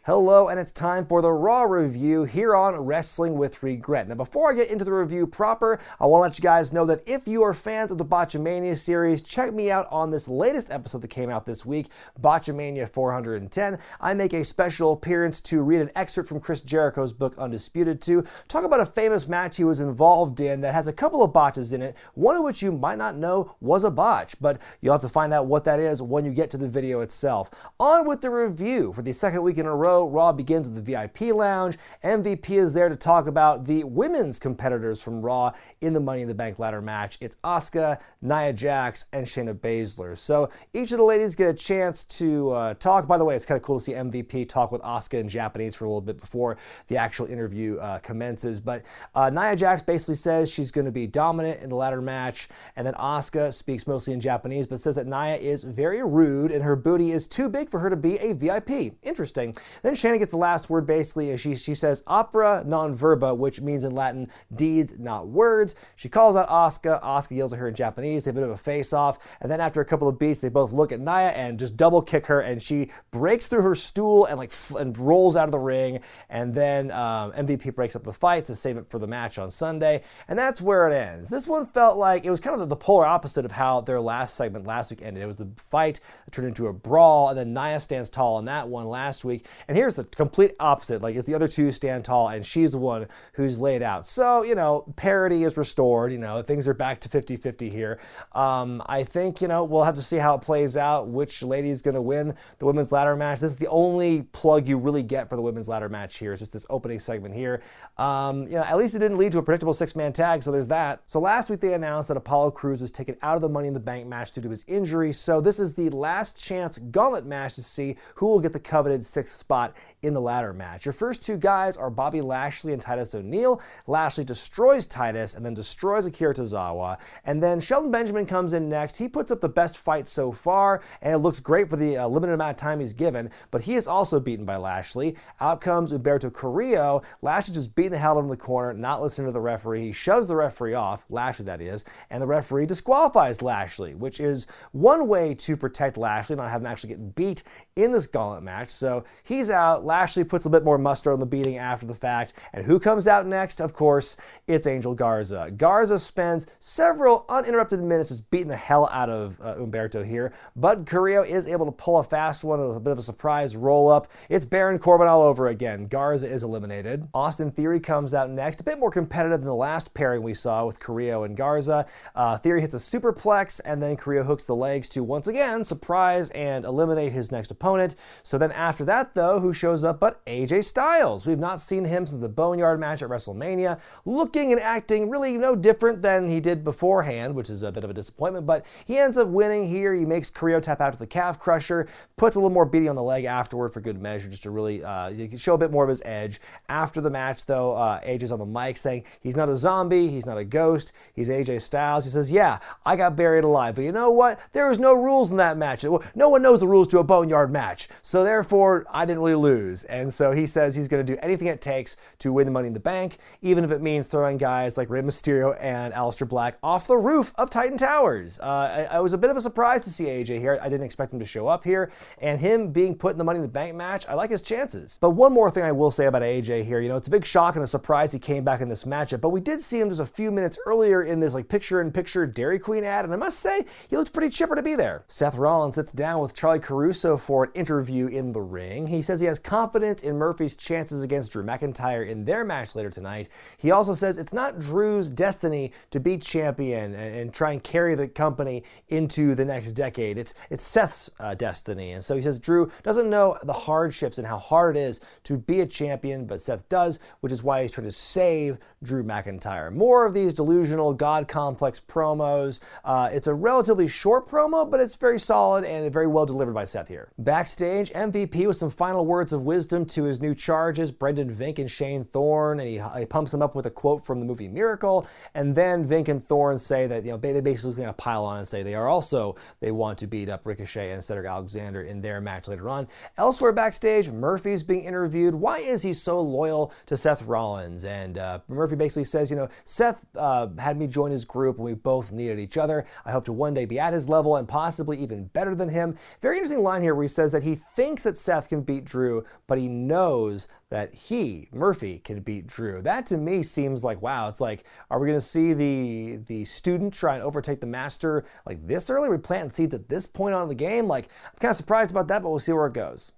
Hello, and it's time for the Raw review here on Wrestling with Regret. Now, before I get into the review proper, I want to let you guys know that if you are fans of the Botchamania series, check me out on this latest episode that came out this week, Botchamania 410. I make a special appearance to read an excerpt from Chris Jericho's book, Undisputed, to talk about a famous match he was involved in that has a couple of botches in it, one of which you might not know was a botch, but you'll have to find out what that is when you get to the video itself. On with the review. For the second week in a row, Raw begins with the VIP lounge. MVP is there to talk about the women's competitors from Raw in the Money in the Bank ladder match. It's Asuka, Nia Jax, and Shayna Baszler. So each of the ladies get a chance to talk. By the way, it's kind of cool to see MVP talk with Asuka in Japanese for a little bit before the actual interview commences. But Nia Jax basically says she's going to be dominant in the ladder match, and then Asuka speaks mostly in Japanese, but says that Nia is very rude and her booty is too big for her to be a VIP. Interesting. Then Shayna gets the last word basically, and she says opera non verba, which means in Latin deeds, not words. She calls out Asuka. Asuka yells at her in Japanese. They have a bit of a face-off, and then after a couple of beats, they both look at Nia and just double kick her, and she breaks through her stool and rolls out of the ring, and then MVP breaks up the fight to save it for the match on Sunday, and that's where it ends. This one felt like it was kind of the polar opposite of how their last segment last week ended. It was a fight that turned into a brawl, and then Nia stands tall in that one last week, and here's the complete opposite. Like, it's the other two stand tall, and she's the one who's laid out. So, parity is restored. Things are back to 50-50 here. I think, we'll have to see how it plays out, which lady is going to win the women's ladder match. This is the only plug you really get for the women's ladder match here. It's just this opening segment here. At least it didn't lead to a predictable six-man tag, so there's that. So last week they announced that Apollo Crews was taken out of the Money in the Bank match due to his injury. So this is the last chance gauntlet match to see who will get the coveted sixth spot in the ladder match. Your first two guys are Bobby Lashley and Titus O'Neil. Lashley destroys Titus and then destroys Akira Tozawa. And then Shelton Benjamin comes in next. He puts up the best fight so far, and it looks great for the limited amount of time he's given, but he is also beaten by Lashley. Out comes Humberto Carrillo. Lashley just beating the hell out of him in the corner, not listening to the referee. He shoves the referee off, Lashley that is, and the referee disqualifies Lashley, which is one way to protect Lashley, not have him actually get beat in this gauntlet match. So he's out. Lashley puts a bit more mustard on the beating after the fact. And who comes out next? Of course, it's Angel Garza. Garza spends several uninterrupted minutes just beating the hell out of Humberto here. But Carrillo is able to pull a fast one with a bit of a surprise roll-up. It's Baron Corbin all over again. Garza is eliminated. Austin Theory comes out next. A bit more competitive than the last pairing we saw with Carrillo and Garza. Theory hits a superplex, and then Carrillo hooks the legs to, once again, surprise and eliminate his next opponent. So then after that, though, who shows up but AJ Styles? We've not seen him since the Boneyard match at WrestleMania, looking and acting really no different than he did beforehand, which is a bit of a disappointment, but he ends up winning here. He makes Carrillo tap out to the calf crusher, puts a little more beating on the leg afterward for good measure, just to really show a bit more of his edge. After the match, though, AJ's on the mic saying he's not a zombie, he's not a ghost, he's AJ Styles. He says, yeah, I got buried alive, but you know what? There was no rules in that match. No one knows the rules to a Boneyard match, so therefore I didn't really lose. And so he says he's going to do anything it takes to win the Money in the Bank, even if it means throwing guys like Rey Mysterio and Aleister Black off the roof of Titan Towers. I was a bit of a surprise to see AJ here. I didn't expect him to show up here, and him being put in the Money in the Bank match, I like his chances. But one more thing I will say about AJ here, it's a big shock and a surprise he came back in this matchup, but we did see him just a few minutes earlier in this picture-in-picture Dairy Queen ad, and I must say, he looked pretty chipper to be there. Seth Rollins sits down with Charlie Caruso for an interview in the ring. He says he has confidence in Murphy's chances against Drew McIntyre in their match later tonight. He also says it's not Drew's destiny to be champion and try and carry the company into the next decade. It's Seth's destiny. And so he says Drew doesn't know the hardships and how hard it is to be a champion, but Seth does, which is why he's trying to save Drew McIntyre. More of these delusional God complex promos. It's a relatively short promo, but it's very solid and very well delivered by Seth here. Backstage, MVP with some final words of wisdom to his new charges, Brendan Vink and Shane Thorne, and he pumps them up with a quote from the movie Miracle, and then Vink and Thorne say that they basically going to pile on and say they want to beat up Ricochet and Cedric Alexander in their match later on. Elsewhere backstage, Murphy's being interviewed. Why is he so loyal to Seth Rollins? And Murphy basically says, Seth had me join his group and we both needed each other. I hope to one day be at his level and possibly even better than him. Very interesting line here where he says that he thinks that Seth can beat Drew Drew, but he knows that he, Murphy, can beat Drew. That to me seems like, wow, it's like, are we going to see the student try and overtake the master like this early? Are we planting seeds at this point on in the game? Like, I'm kind of surprised about that, but we'll see where it goes.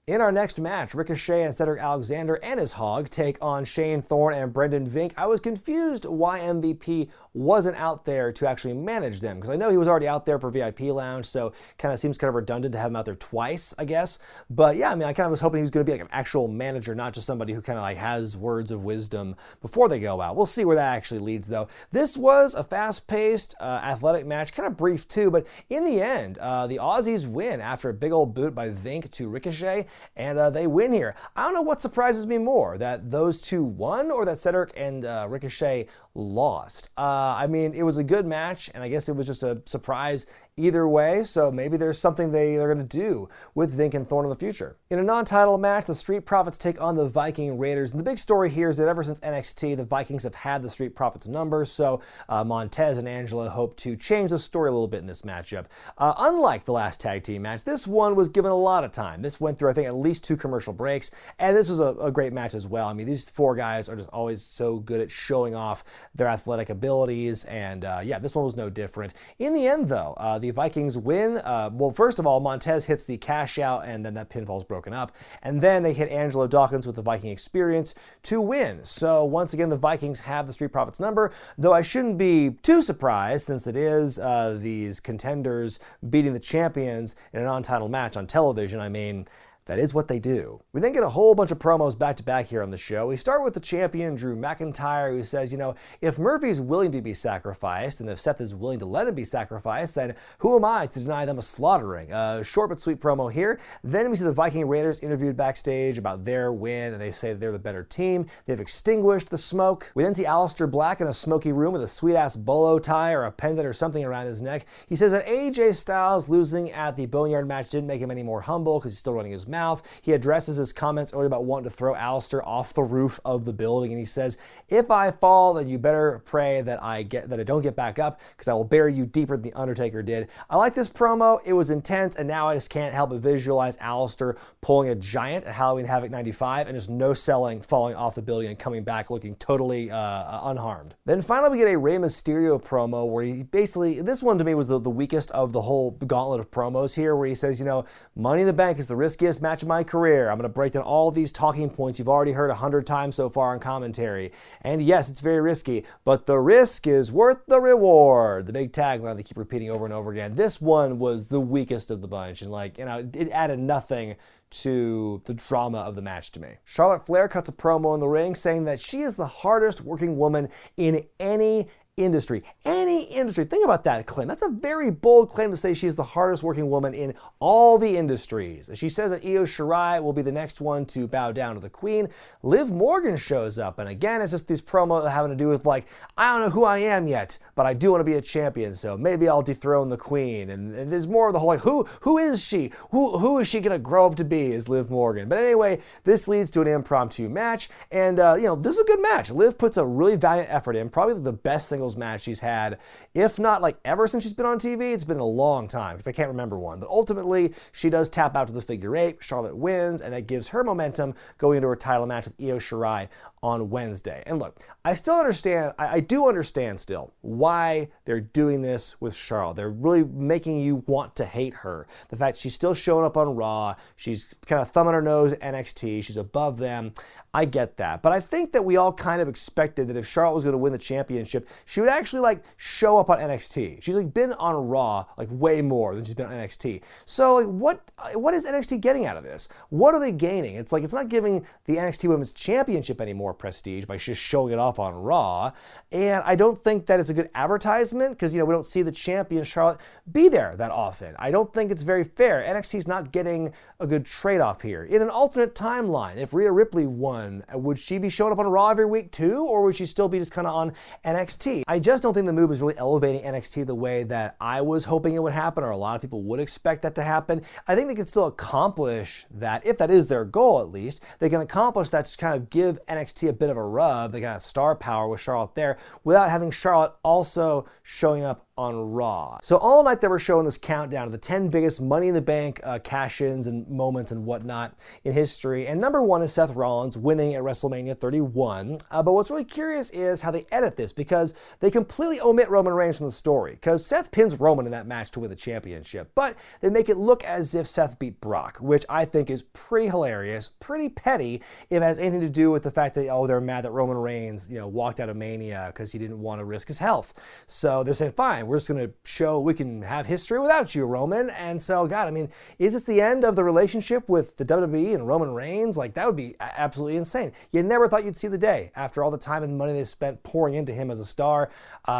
In our next match, Ricochet and Cedric Alexander and his hog take on Shane Thorne and Brendan Vink. I was confused why MVP wasn't out there to actually manage them, because I know he was already out there for VIP Lounge, so kind of seems kind of redundant to have him out there twice, I guess. But yeah, I mean, I kind of was hoping he was going to be like an actual manager, not just somebody who kind of like has words of wisdom before they go out. We'll see where that actually leads, though. This was a fast-paced, athletic match, kind of brief too, but in the end, the Aussies win after a big old boot by Vink to Ricochet. And they win here. I don't know what surprises me more, that those two won or that Cedric and Ricochet lost. I mean, it was a good match, and I guess it was just a surprise either way, so maybe there's something they're going to do with Vink and Thorne in the future. In a non-title match, the Street Profits take on the Viking Raiders, and the big story here is that ever since NXT, the Vikings have had the Street Profits number, so Montez and Angela hope to change the story a little bit in this matchup. Unlike the last tag team match, this one was given a lot of time. This went through, I think, at least 2 commercial breaks, and this was a great match as well. I mean, these 4 guys are just always so good at showing off their athletic abilities, and yeah, this one was no different. In the end, though, the Vikings win. Well, first of all, Montez hits the cash out, and then that pinfall is broken up, and then they hit Angelo Dawkins with the Viking Experience to win. So once again, the Vikings have the Street Profits number, though I shouldn't be too surprised since it is these contenders beating the champions in a non-title match on television. I mean, that is what they do. We then get a whole bunch of promos back to back here on the show. We start with the champion, Drew McIntyre, who says, you know, if Murphy's willing to be sacrificed, and if Seth is willing to let him be sacrificed, then who am I to deny them a slaughtering? Short but sweet promo here. Then we see the Viking Raiders interviewed backstage about their win, and they say that they're the better team. They've extinguished the smoke. We then see Aleister Black in a smoky room with a sweet-ass bolo tie or a pendant or something around his neck. He says that AJ Styles losing at the Boneyard match didn't make him any more humble because he's still running his mouth. He addresses his comments earlier about wanting to throw Aleister off the roof of the building, and he says, if I fall, then you better pray that I don't get back up, because I will bury you deeper than the Undertaker did. I like this promo. It was intense, and now I just can't help but visualize Aleister pulling a giant at Halloween Havoc 95 and just no selling, falling off the building and coming back looking totally unharmed. Then finally we get a Rey Mysterio promo where he basically, this one to me was the weakest of the whole gauntlet of promos here, where he says, you know, Money in the Bank is the riskiest match of my career. I'm going to break down all these talking points you've already heard 100 times so far in commentary. And yes, it's very risky, but the risk is worth the reward. The big tagline they keep repeating over and over again. This one was the weakest of the bunch, and like, you know, it added nothing to the drama of the match to me. Charlotte Flair cuts a promo in the ring saying that she is the hardest working woman in any industry. Any industry. Think about that claim. That's a very bold claim to say she is the hardest working woman in all the industries. She says that Io Shirai will be the next one to bow down to the Queen. Liv Morgan shows up, and again, it's just these promos having to do with like, I don't know who I am yet, but I do want to be a champion, so maybe I'll dethrone the Queen. And there's more of the whole like, who is she? Who is she gonna grow up to be? Is Liv Morgan. But anyway, this leads to an impromptu match, and you know, this is a good match. Liv puts a really valiant effort in, probably the best singles match she's had, if not like ever since she's been on TV. It's been a long time because I can't remember one, but ultimately she does tap out to the figure 8. Charlotte wins, and that gives her momentum going into her title match with Io Shirai on Wednesday. And look, I still understand, I do understand still why they're doing this with Charlotte. They're really making you want to hate her. The fact she's still showing up on Raw, she's kind of thumbing her nose at NXT, she's above them. I get that. But I think that we all kind of expected that if Charlotte was going to win the championship, she would actually like show up on NXT. She's like been on Raw like way more than she's been on NXT. So like what is NXT getting out of this? What are they gaining? It's like, it's not giving the NXT Women's Championship any more prestige by just showing it off on Raw. And I don't think that it's a good advertisement because, you know, we don't see the champion Charlotte be there that often. I don't think it's very fair. NXT's not getting a good trade-off here. In an alternate timeline, if Rhea Ripley won, would she be showing up on Raw every week too, or would she still be just kind of on NXT? I just don't think the move is really elevating NXT the way that I was hoping it would happen, or a lot of people would expect that to happen. I think they can still accomplish that, if that is their goal at least. They can accomplish that to kind of give NXT a bit of a rub. They got star power with Charlotte there without having Charlotte also showing up on Raw. So all night they were showing this countdown of the 10 biggest Money in the Bank cash-ins and moments and whatnot in history. And number one is Seth Rollins winning at WrestleMania 31. But what's really curious is how they edit this, because they completely omit Roman Reigns from the story. Because Seth pins Roman in that match to win the championship. But they make it look as if Seth beat Brock, which I think is pretty hilarious, pretty petty, if it has anything to do with the fact that, oh, they're mad that Roman Reigns, walked out of Mania because he didn't want to risk his health. So they're saying, fine, we're just going to show we can have history without you, Roman. And so, God, I mean, is this the end of the relationship with the WWE and Roman Reigns? Like, that would be absolutely insane. You never thought you'd see the day after all the time and money they spent pouring into him as a star.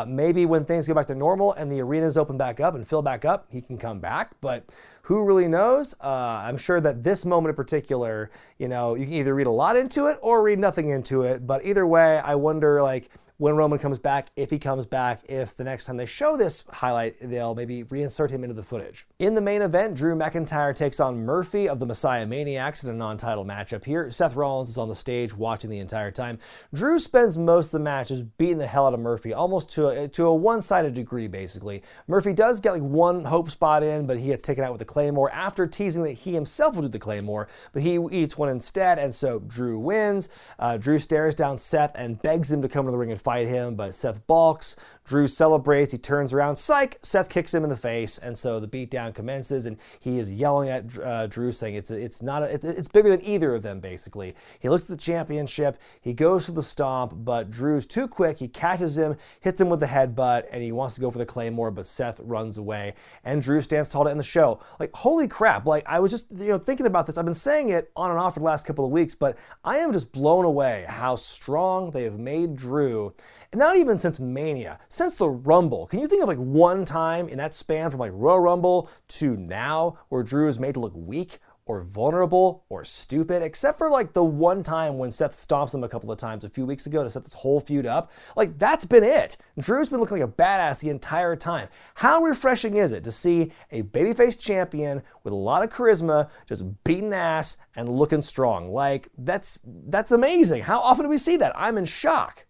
Maybe when things go back to normal and the arenas open back up and fill back up, he can come back. But who really knows? I'm sure that this moment in particular, you can either read a lot into it or read nothing into it. But either way, I wonder, when Roman comes back, if he comes back, if the next time they show this highlight, they'll maybe reinsert him into the footage. In the main event, Drew McIntyre takes on Murphy of the Messiah Maniacs in a non-title matchup here. Seth Rollins is on the stage watching the entire time. Drew spends most of the match just beating the hell out of Murphy, almost to a one-sided degree, basically. Murphy does get one hope spot in, but he gets taken out with the Claymore after teasing that he himself will do the Claymore, but he eats one instead, and so Drew wins. Drew stares down Seth and begs him to come to the ring and fight him, but Seth balks. Drew celebrates, he turns around, psych! Seth kicks him in the face, and so the beatdown commences, and he is yelling at Drew, saying it's bigger than either of them, basically. He looks at the championship, he goes for the stomp, but Drew's too quick, he catches him, hits him with the headbutt, and he wants to go for the Claymore, but Seth runs away, and Drew stands tall to end the show. Holy crap, I was just, thinking about this. I've been saying it on and off for the last couple of weeks, but I am just blown away how strong they have made Drew, and not even since Mania, since the Rumble. Can you think of one time in that span from Royal Rumble to now where Drew is made to look weak or vulnerable or stupid, except for the one time when Seth stomps him a couple of times a few weeks ago to set this whole feud up? That's been it. Drew's been looking like a badass the entire time. How refreshing is it to see a babyface champion with a lot of charisma just beating ass and looking strong? That's amazing. How often do we see that? I'm in shock.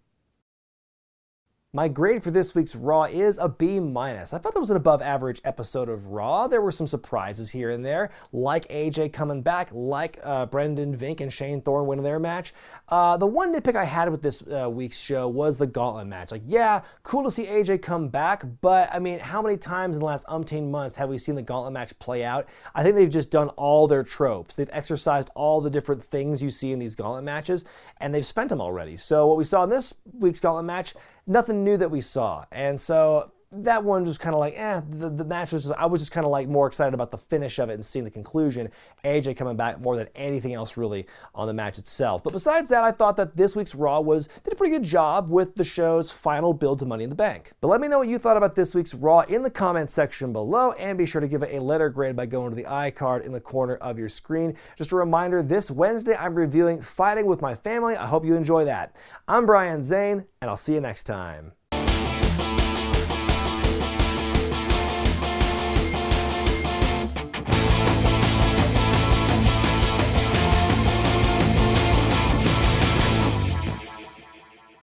My grade for this week's Raw is a B-. I thought that was an above average episode of Raw. There were some surprises here and there, like AJ coming back, like Brendan Vink and Shane Thorne winning their match. The one nitpick I had with this week's show was the gauntlet match. Yeah, cool to see AJ come back, but I mean, how many times in the last umpteen months have we seen the gauntlet match play out? I think they've just done all their tropes. They've exercised all the different things you see in these gauntlet matches, and they've spent them already. So what we saw in this week's gauntlet match, nothing new that we saw. And so that one was kind of the match was I was just kind of more excited about the finish of it and seeing the conclusion. AJ coming back more than anything else really on the match itself. But besides that, I thought that this week's Raw did a pretty good job with the show's final build to Money in the Bank. But let me know what you thought about this week's Raw in the comments section below, and be sure to give it a letter grade by going to the iCard in the corner of your screen. Just a reminder, this Wednesday I'm reviewing Fighting with My Family. I hope you enjoy that. I'm Brian Zane, and I'll see you next time.